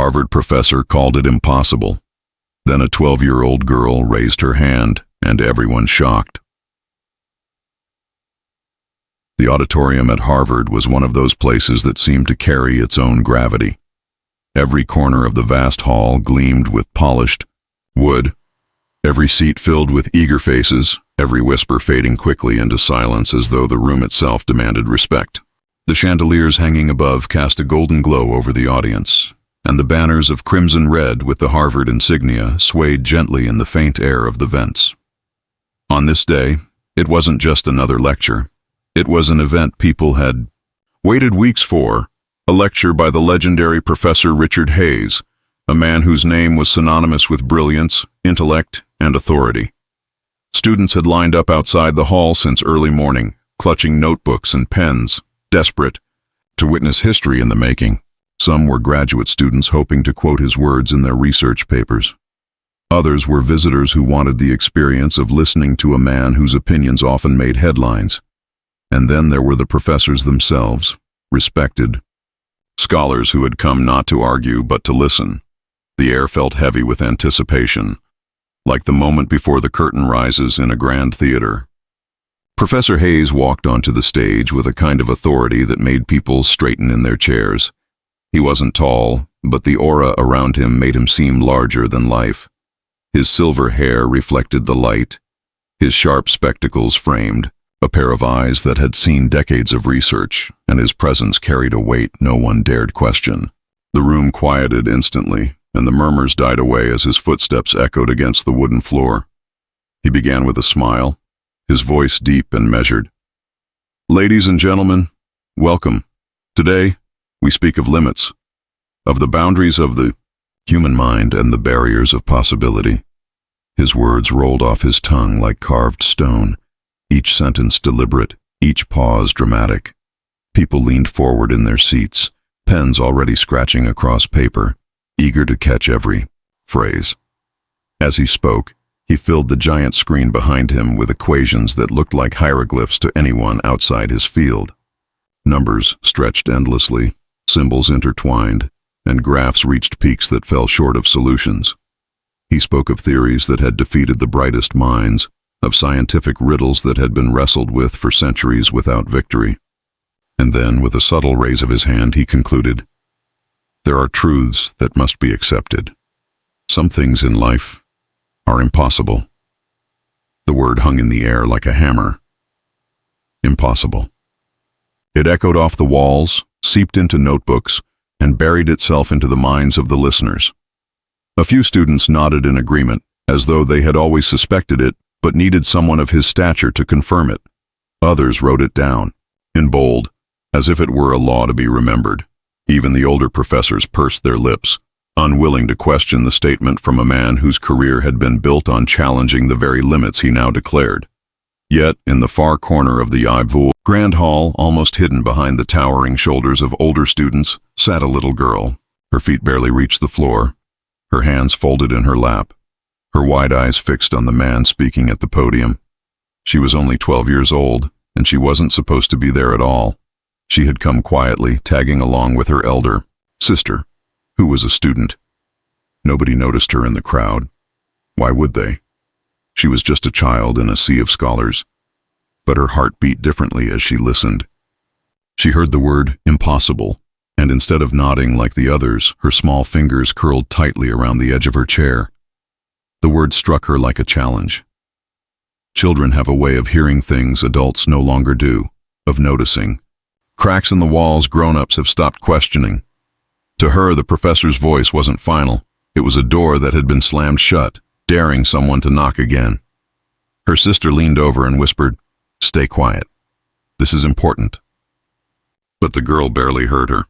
Harvard professor called it impossible. Then a 12-year-old girl raised her hand, and everyone shocked. The auditorium at Harvard was one of those places that seemed to carry its own gravity. Every corner of the vast hall gleamed with polished wood, every seat filled with eager faces, every whisper fading quickly into silence as though the room itself demanded respect. The chandeliers hanging above cast a golden glow over the audience, and the banners of crimson red with the Harvard insignia swayed gently in the faint air of the vents. On this day, it wasn't just another lecture. It was an event people had waited weeks for, a lecture by the legendary Professor Richard Hayes, a man whose name was synonymous with brilliance, intellect, and authority. Students had lined up outside the hall since early morning, clutching notebooks and pens, desperate to witness history in the making. Some were graduate students hoping to quote his words in their research papers. Others were visitors who wanted the experience of listening to a man whose opinions often made headlines. And then there were the professors themselves, respected scholars who had come not to argue but to listen. The air felt heavy with anticipation, like the moment before the curtain rises in a grand theater. Professor Hayes walked onto the stage with a kind of authority that made people straighten in their chairs. He wasn't tall, but the aura around him made him seem larger than life. His silver hair reflected the light, his sharp spectacles framed a pair of eyes that had seen decades of research, and his presence carried a weight no one dared question. The room quieted instantly, and the murmurs died away as his footsteps echoed against the wooden floor. He began with a smile, his voice deep and measured. "Ladies and gentlemen, welcome. Today, we speak of limits, of the boundaries of the human mind and the barriers of possibility." His words rolled off his tongue like carved stone, each sentence deliberate, each pause dramatic. People leaned forward in their seats, pens already scratching across paper, eager to catch every phrase. As he spoke, he filled the giant screen behind him with equations that looked like hieroglyphs to anyone outside his field. Numbers stretched endlessly, symbols intertwined, and graphs reached peaks that fell short of solutions. He spoke of theories that had defeated the brightest minds, of scientific riddles that had been wrestled with for centuries without victory. And then, with a subtle raise of his hand, he concluded, "There are truths that must be accepted. Some things in life are impossible." The word hung in the air like a hammer. Impossible. It echoed off the walls, seeped into notebooks, and buried itself into the minds of the listeners. A few students nodded in agreement, as though they had always suspected it, but needed someone of his stature to confirm it. Others wrote it down, in bold, as if it were a law to be remembered. Even the older professors pursed their lips, unwilling to question the statement from a man whose career had been built on challenging the very limits he now declared. Yet, in the far corner of the grand hall, almost hidden behind the towering shoulders of older students, sat a little girl. Her feet barely reached the floor, her hands folded in her lap, her wide eyes fixed on the man speaking at the podium. She was only 12 years old, and she wasn't supposed to be there at all. She had come quietly, tagging along with her elder sister, who was a student. Nobody noticed her in the crowd. Why would they? She was just a child in a sea of scholars. But her heart beat differently as she listened. She heard the word impossible, and instead of nodding like the others, her small fingers curled tightly around the edge of her chair. The word struck her like a challenge. Children have a way of hearing things adults no longer do, of noticing. Cracks in the walls grown-ups have stopped questioning. To her, the professor's voice wasn't final. It was a door that had been slammed shut, daring someone to knock again. Her sister leaned over and whispered, "Stay quiet. This is important." But the girl barely heard her.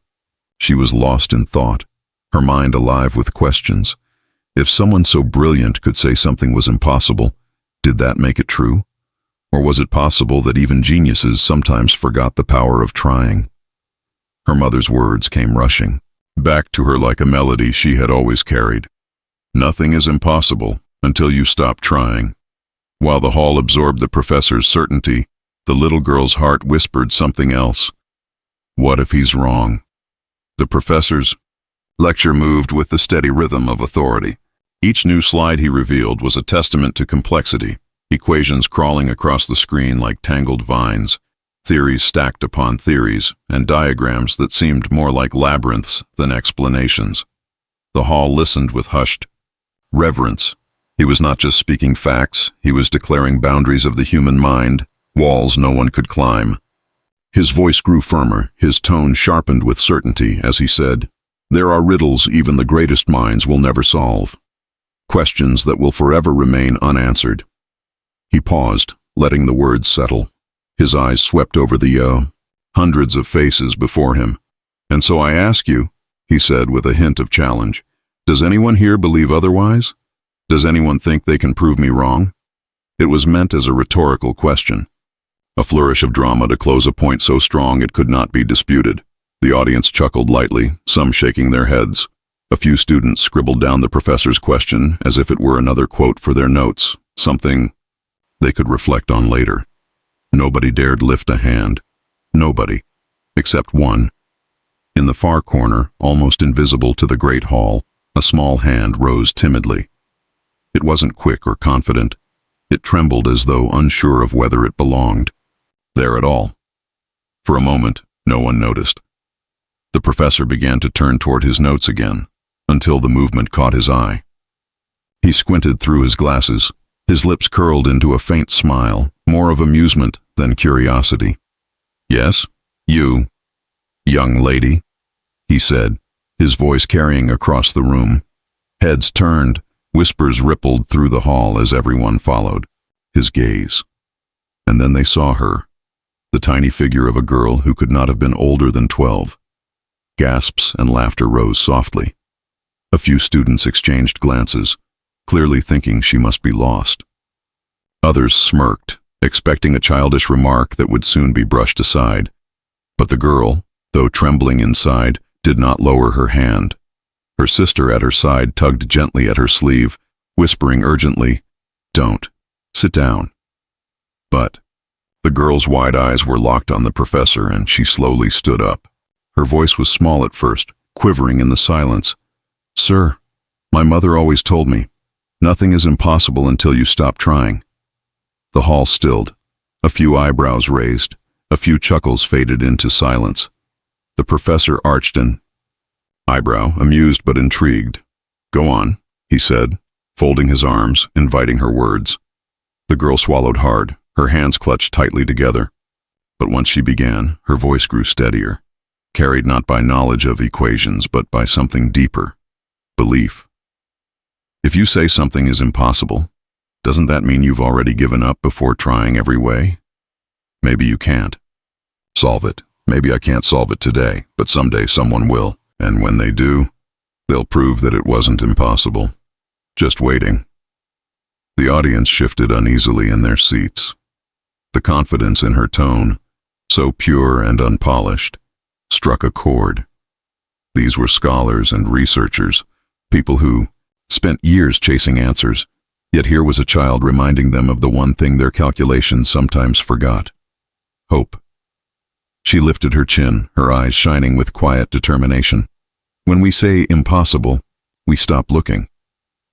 She was lost in thought, her mind alive with questions. If someone so brilliant could say something was impossible, did that make it true? Or was it possible that even geniuses sometimes forgot the power of trying? Her mother's words came rushing back to her like a melody she had always carried. Nothing is impossible until you stop trying. While the hall absorbed the professor's certainty, the little girl's heart whispered something else. What if he's wrong? The professor's Lecture moved with the steady rhythm of authority. Each new slide he revealed was a testament to complexity, equations crawling across the screen like tangled vines, theories stacked upon theories, and diagrams that seemed more like labyrinths than explanations. The hall listened with hushed reverence. He was not just speaking facts, he was declaring boundaries of the human mind, walls no one could climb. His voice grew firmer, his tone sharpened with certainty as he said, "There are riddles even the greatest minds will never solve. Questions that will forever remain unanswered." He paused, letting the words settle. His eyes swept over the hundreds of faces before him. "And so I ask you," he said with a hint of challenge, "does anyone here believe otherwise? Does anyone think they can prove me wrong?" It was meant as a rhetorical question. A flourish of drama to close a point so strong it could not be disputed. The audience chuckled lightly, some shaking their heads. A few students scribbled down the professor's question as if it were another quote for their notes, something they could reflect on later. Nobody dared lift a hand. Nobody, except one. In the far corner, almost invisible to the great hall, a small hand rose timidly. It wasn't quick or confident. It trembled as though unsure of whether it belonged there at all. For a moment, no one noticed. The professor began to turn toward his notes again, until the movement caught his eye. He squinted through his glasses, his lips curled into a faint smile, more of amusement than curiosity. "Yes, you, young lady," he said, his voice carrying across the room. Heads turned, whispers rippled through the hall as everyone followed his gaze. And then they saw her, the tiny figure of a girl who could not have been older than 12. Gasps and laughter rose softly. A few students exchanged glances, clearly thinking she must be lost. Others smirked, expecting a childish remark that would soon be brushed aside. But the girl, though trembling inside, did not lower her hand. Her sister at her side tugged gently at her sleeve, whispering urgently, "Don't. Sit down." But the girl's wide eyes were locked on the professor, and she slowly stood up. Her voice was small at first, quivering in the silence. "Sir, my mother always told me, nothing is impossible until you stop trying." The hall stilled. A few eyebrows raised. A few chuckles faded into silence. The professor arched an eyebrow, amused but intrigued. "Go on," he said, folding his arms, inviting her words. The girl swallowed hard, her hands clutched tightly together. But once she began, her voice grew steadier, carried not by knowledge of equations, but by something deeper: belief. "If you say something is impossible, doesn't that mean you've already given up before trying every way? Maybe you can't solve it. Maybe I can't solve it today, but someday someone will. And when they do, they'll prove that it wasn't impossible. Just waiting." The audience shifted uneasily in their seats. The confidence in her tone, so pure and unpolished, struck a chord. These were scholars and researchers, people who spent years chasing answers, yet here was a child reminding them of the one thing their calculations sometimes forgot: hope. She lifted her chin, her eyes shining with quiet determination. When we say impossible, we stop looking.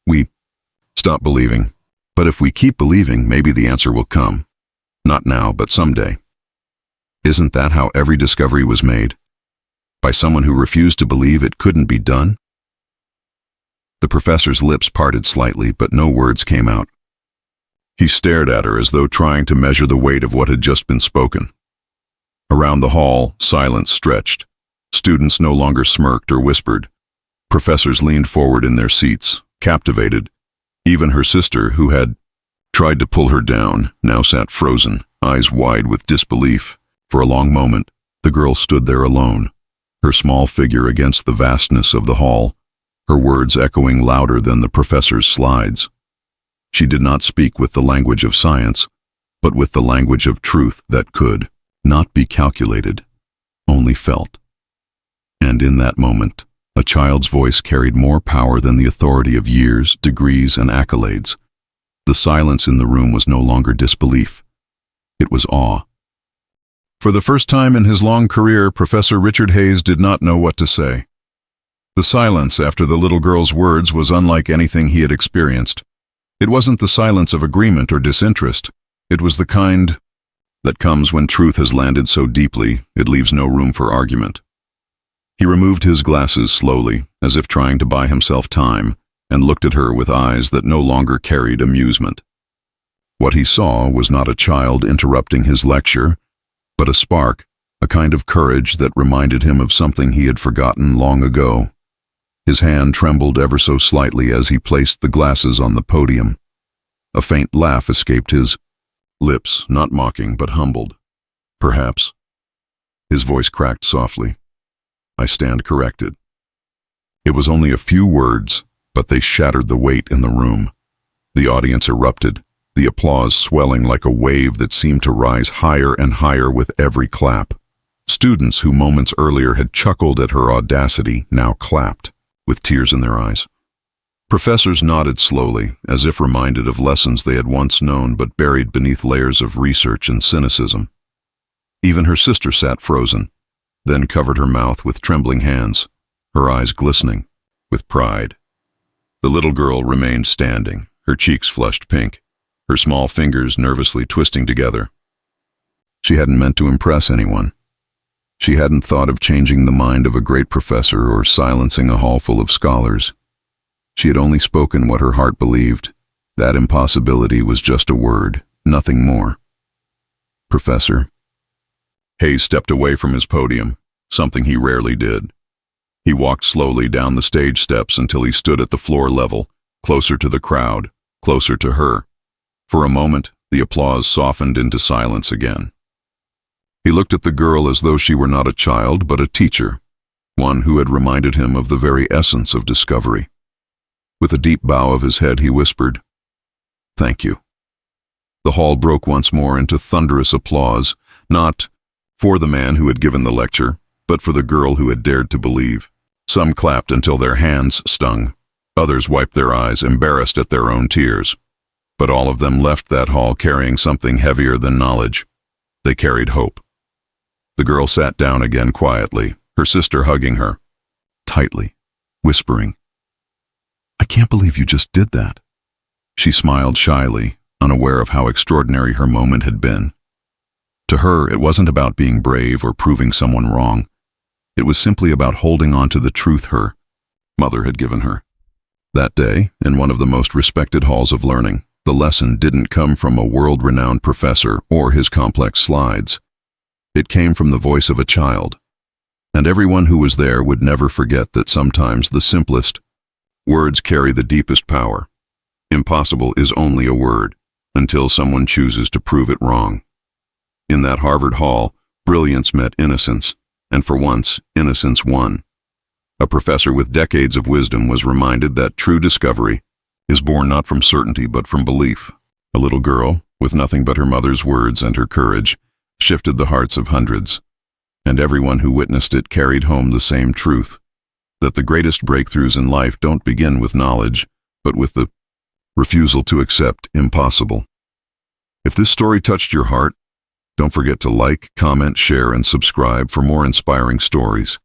We stop believing. But if we keep believing, maybe the answer will come. Not now, but someday. Isn't that how every discovery was made? By someone who refused to believe it couldn't be done? The professor's lips parted slightly, but no words came out. He stared at her as though trying to measure the weight of what had just been spoken. Around the hall, silence stretched. Students no longer smirked or whispered. Professors leaned forward in their seats, captivated. Even her sister, who had tried to pull her down, now sat frozen, eyes wide with disbelief. For a long moment, the girl stood there alone, her small figure against the vastness of the hall, her words echoing louder than the professor's slides. She did not speak with the language of science, but with the language of truth that could not be calculated, only felt. And in that moment, a child's voice carried more power than the authority of years, degrees, and accolades. The silence in the room was no longer disbelief. It was awe. For the first time in his long career, Professor Richard Hayes did not know what to say. The silence after the little girl's words was unlike anything he had experienced. It wasn't the silence of agreement or disinterest. It was the kind that comes when truth has landed so deeply it leaves no room for argument. He removed his glasses slowly, as if trying to buy himself time, and looked at her with eyes that no longer carried amusement. What he saw was not a child interrupting his lecture, but a spark, a kind of courage that reminded him of something he had forgotten long ago. His hand trembled ever so slightly as he placed the glasses on the podium. A faint laugh escaped his lips, not mocking but humbled. Perhaps. His voice cracked softly. I stand corrected. It was only a few words, but they shattered the weight in the room. The audience erupted, the applause swelling like a wave that seemed to rise higher and higher with every clap. Students who moments earlier had chuckled at her audacity now clapped, with tears in their eyes. Professors nodded slowly, as if reminded of lessons they had once known but buried beneath layers of research and cynicism. Even her sister sat frozen, then covered her mouth with trembling hands, her eyes glistening with pride. The little girl remained standing, her cheeks flushed pink, her small fingers nervously twisting together. She hadn't meant to impress anyone. She hadn't thought of changing the mind of a great professor or silencing a hall full of scholars. She had only spoken what her heart believed. That impossibility was just a word, nothing more. Professor. Hayes stepped away from his podium, something he rarely did. He walked slowly down the stage steps until he stood at the floor level, closer to the crowd, closer to her. For a moment, the applause softened into silence again. He looked at the girl as though she were not a child but a teacher, one who had reminded him of the very essence of discovery. With a deep bow of his head, he whispered, "Thank you." The hall broke once more into thunderous applause, not for the man who had given the lecture, but for the girl who had dared to believe. Some clapped until their hands stung. Others wiped their eyes, embarrassed at their own tears. But all of them left that hall carrying something heavier than knowledge. They carried hope. The girl sat down again quietly, her sister hugging her, tightly, whispering, "I can't believe you just did that." She smiled shyly, unaware of how extraordinary her moment had been. To her, it wasn't about being brave or proving someone wrong. It was simply about holding on to the truth her mother had given her. That day, in one of the most respected halls of learning, the lesson didn't come from a world-renowned professor or his complex slides. It came from the voice of a child. And everyone who was there would never forget that sometimes the simplest words carry the deepest power. Impossible is only a word, until someone chooses to prove it wrong. In that Harvard hall, brilliance met innocence, and for once, innocence won. A professor with decades of wisdom was reminded that true discovery is born not from certainty but from belief. A little girl, with nothing but her mother's words and her courage, shifted the hearts of hundreds, and everyone who witnessed it carried home the same truth, that the greatest breakthroughs in life don't begin with knowledge, but with the refusal to accept impossible. If this story touched your heart, don't forget to like, comment, share, and subscribe for more inspiring stories.